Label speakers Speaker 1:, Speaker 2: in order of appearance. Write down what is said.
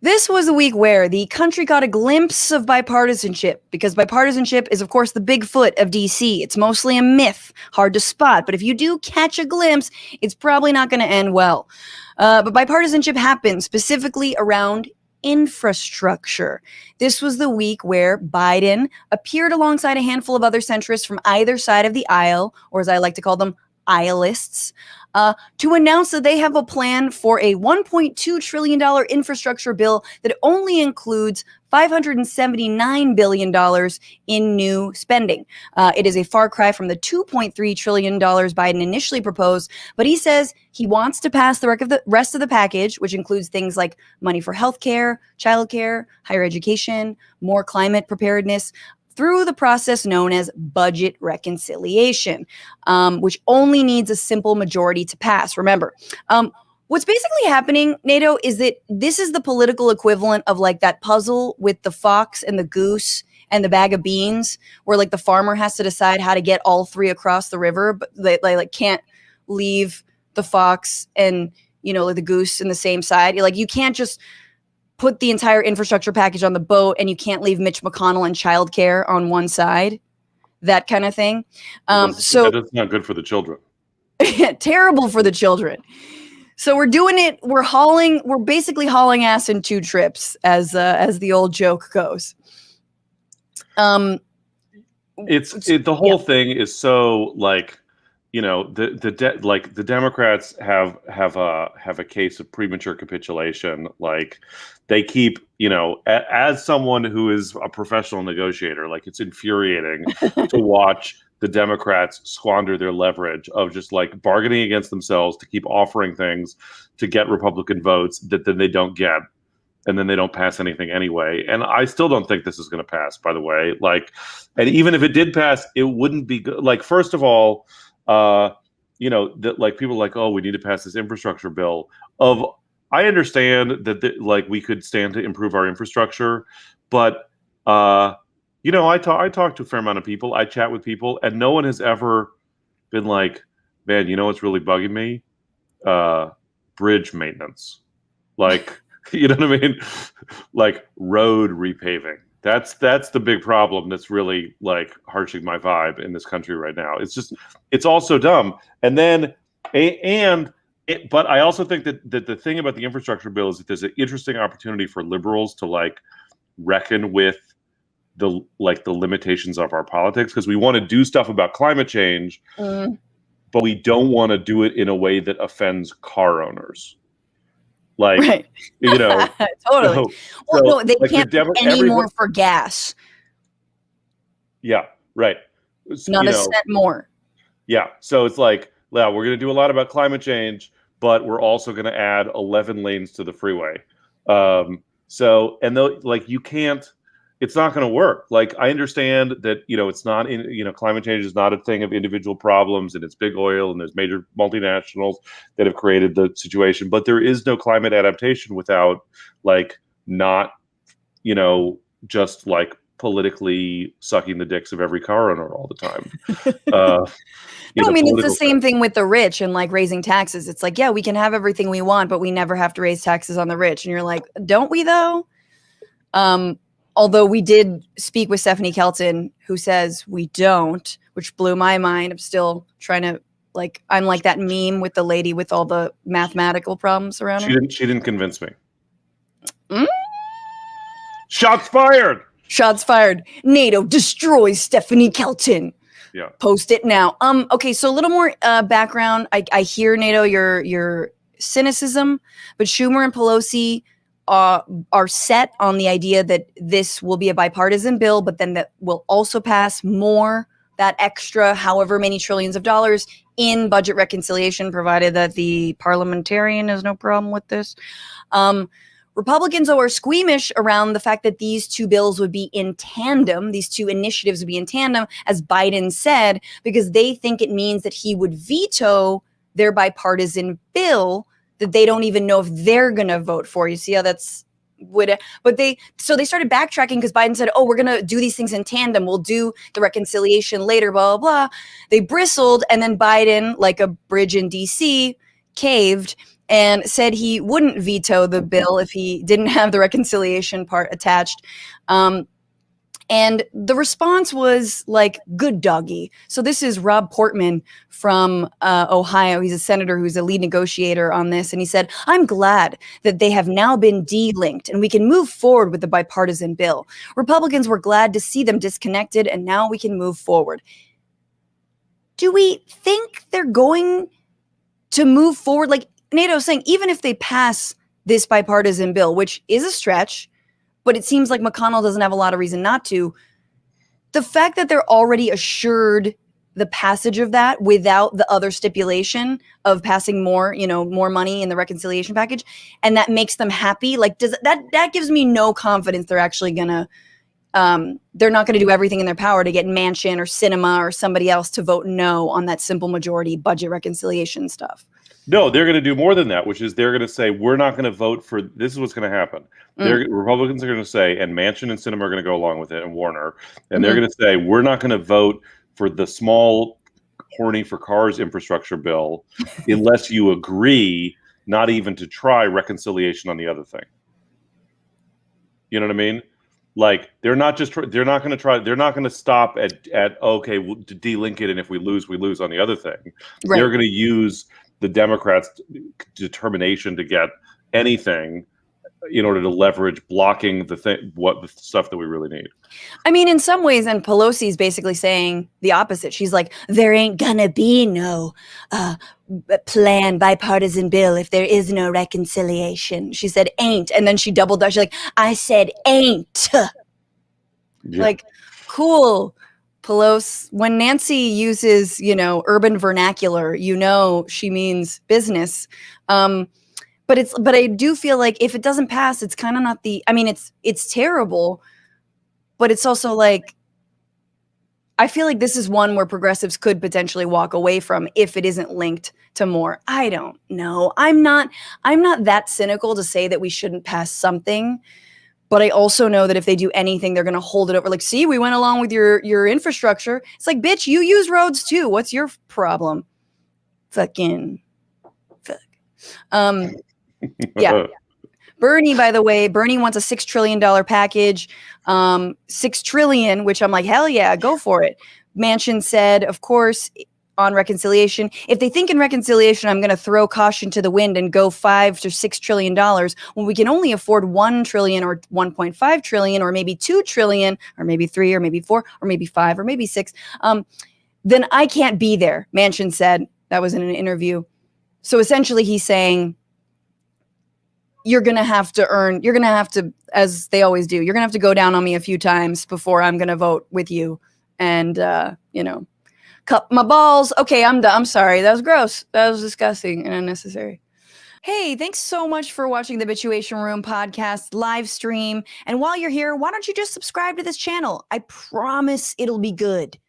Speaker 1: This was a week where the country got a glimpse of bipartisanship, because bipartisanship is, of course, the Bigfoot of DC. It's mostly a myth, hard to spot, but if you do catch a glimpse, it's probably not going to end well. But bipartisanship happened specifically around infrastructure. This was the week where Biden appeared alongside a handful of other centrists from either side of the aisle, or as I like to call them, aislists, to announce that they have a plan for a $1.2 trillion infrastructure bill that only includes $579 billion in new spending. It is a far cry from the $2.3 trillion Biden initially proposed, but he says he wants to pass the rest of the package, which includes things like money for healthcare, childcare, higher education, more climate preparedness, through the process known as budget reconciliation, which only needs a simple majority to pass. Remember, what's basically happening, NATO, is that this is the political equivalent of like that puzzle with the fox and the goose and the bag of beans, where like the farmer has to decide how to get all three across the river, but they like can't leave the fox and, you know, like the goose in the same side. You're like, you can't just put the entire infrastructure package on the boat, and you can't leave Mitch McConnell and childcare on one side, that kind of thing. So
Speaker 2: that's not good for the children.
Speaker 1: Terrible for the children. So we're doing it. We're basically hauling ass in two trips, as the old joke goes.
Speaker 2: The whole thing is so like, you know, the Democrats have a case of premature capitulation. Like, they keep, you know, as someone who is a professional negotiator, like, it's infuriating to watch the Democrats squander their leverage of just like bargaining against themselves to keep offering things to get Republican votes that then they don't get, and then they don't pass anything anyway. And I still don't think this is going to pass, by the way. Like, and even if it did pass, it wouldn't be good. Like, first of all, you know, that like people are like, oh, we need to pass this infrastructure bill. I understand that like we could stand to improve our infrastructure, but you know, I talk to a fair amount of people. I chat with people, and no one has ever been like, man, you know what's really bugging me? Bridge maintenance, like, you know what I mean? Like road repaving. That's the big problem that's really like harshing my vibe in this country right now. It's all so dumb. And then, but I also think that the thing about the infrastructure bill is that there's an interesting opportunity for liberals to like reckon with the limitations of our politics, because we want to do stuff about climate change, but we don't want to do it in a way that offends car owners. Like, right. You know,
Speaker 1: totally. No, they like can't pay any more for gas.
Speaker 2: Yeah, right.
Speaker 1: Not a cent more.
Speaker 2: Yeah, so it's like, yeah, we're going to do a lot about climate change, but we're also going to add 11 lanes to the freeway. So, and like, you can't. It's not going to work. Like, I understand that, you know, it's not in, you know, climate change is not a thing of individual problems, and it's big oil and there's major multinationals that have created the situation, but there is no climate adaptation without like not, you know, just like politically sucking the dicks of every car owner all the time.
Speaker 1: No, I mean, it's the same thing with the rich and like raising taxes. It's like, yeah, we can have everything we want, but we never have to raise taxes on the rich. And you're like, don't we though? Although we did speak with Stephanie Kelton, who says we don't, which blew my mind. I'm still trying to, like, I'm like that meme with the lady with all the mathematical problems around her.
Speaker 2: She didn't convince me. Shots fired.
Speaker 1: Shots fired. NATO destroys Stephanie Kelton.
Speaker 2: Yeah.
Speaker 1: Post it now. Okay, so a little more background. I hear, NATO, your cynicism, but Schumer and Pelosi are set on the idea that this will be a bipartisan bill, but then that will also pass that extra however many trillions of dollars in budget reconciliation, provided that the parliamentarian has no problem with this. Republicans are squeamish around the fact that these two bills would be in tandem. These two initiatives would be in tandem, as Biden said, because they think it means that he would veto their bipartisan bill that they don't even know if they're going to vote for. You see how so they started backtracking because Biden said, oh, we're going to do these things in tandem. We'll do the reconciliation later, blah, blah, blah. They bristled, and then Biden, like a bridge in DC, caved and said he wouldn't veto the bill if he didn't have the reconciliation part attached. And the response was like, good doggy. So this is Rob Portman from Ohio. He's a senator who's a lead negotiator on this. And he said, I'm glad that they have now been de-linked and we can move forward with the bipartisan bill. Republicans were glad to see them disconnected and now we can move forward. Do we think they're going to move forward? Like NATO's saying, even if they pass this bipartisan bill, which is a stretch, but it seems like McConnell doesn't have a lot of reason not to. The fact that they're already assured the passage of that without the other stipulation of passing more, more money in the reconciliation package, and that makes them happy. Like, that gives me no confidence they're actually gonna, they're not gonna do everything in their power to get Manchin or Sinema or somebody else to vote no on that simple majority budget reconciliation stuff.
Speaker 2: No, they're going to do more than that, which is they're going to say, we're not going to vote for, this is what's going to happen. Republicans are going to say, and Manchin and Sinema are going to go along with it, and Warner, and they're going to say, we're not going to vote for the small, horny for cars infrastructure bill unless you agree not even to try reconciliation on the other thing. You know what I mean? Like, they're not going to stop at okay, we'll de-link it, and if we lose on the other thing. Right. They're going to use the Democrats' determination to get anything in order to leverage blocking the stuff that we really need.
Speaker 1: I mean, in some ways, and Pelosi's basically saying the opposite. She's like, there ain't gonna be no planned bipartisan bill if there is no reconciliation. She said ain't, and then she doubled down. She's like, I said ain't. Yeah. Like, cool. Pelosi, when Nancy uses, urban vernacular, she means business. But I do feel like if it doesn't pass, it's kind of not it's terrible, but it's also like, I feel like this is one where progressives could potentially walk away from if it isn't linked to more. I don't know. I'm not that cynical to say that we shouldn't pass something. But I also know that if they do anything, they're going to hold it over. Like, see, we went along with your infrastructure. It's like, bitch, you use roads too. What's your problem? Fuck. Yeah. Bernie, by the way, wants a $6 trillion package. $6 trillion, which I'm like, hell yeah, go for it. Manchin said, of course, on reconciliation, if they think in reconciliation, I'm going to throw caution to the wind and go $5 to $6 trillion when we can only afford $1 trillion or $1.5 trillion or maybe $2 trillion or maybe 3 or maybe 4 or maybe 5 or maybe 6, then I can't be there. Manchin said. That was in an interview. So essentially he's saying, you're going to have to, as they always do, you're going to have to go down on me a few times before I'm going to vote with you. And, cut my balls. Okay, I'm done. I'm sorry. That was gross. That was disgusting and unnecessary. Hey, thanks so much for watching the Bitchuation Room podcast live stream. And while you're here, why don't you just subscribe to this channel? I promise it'll be good.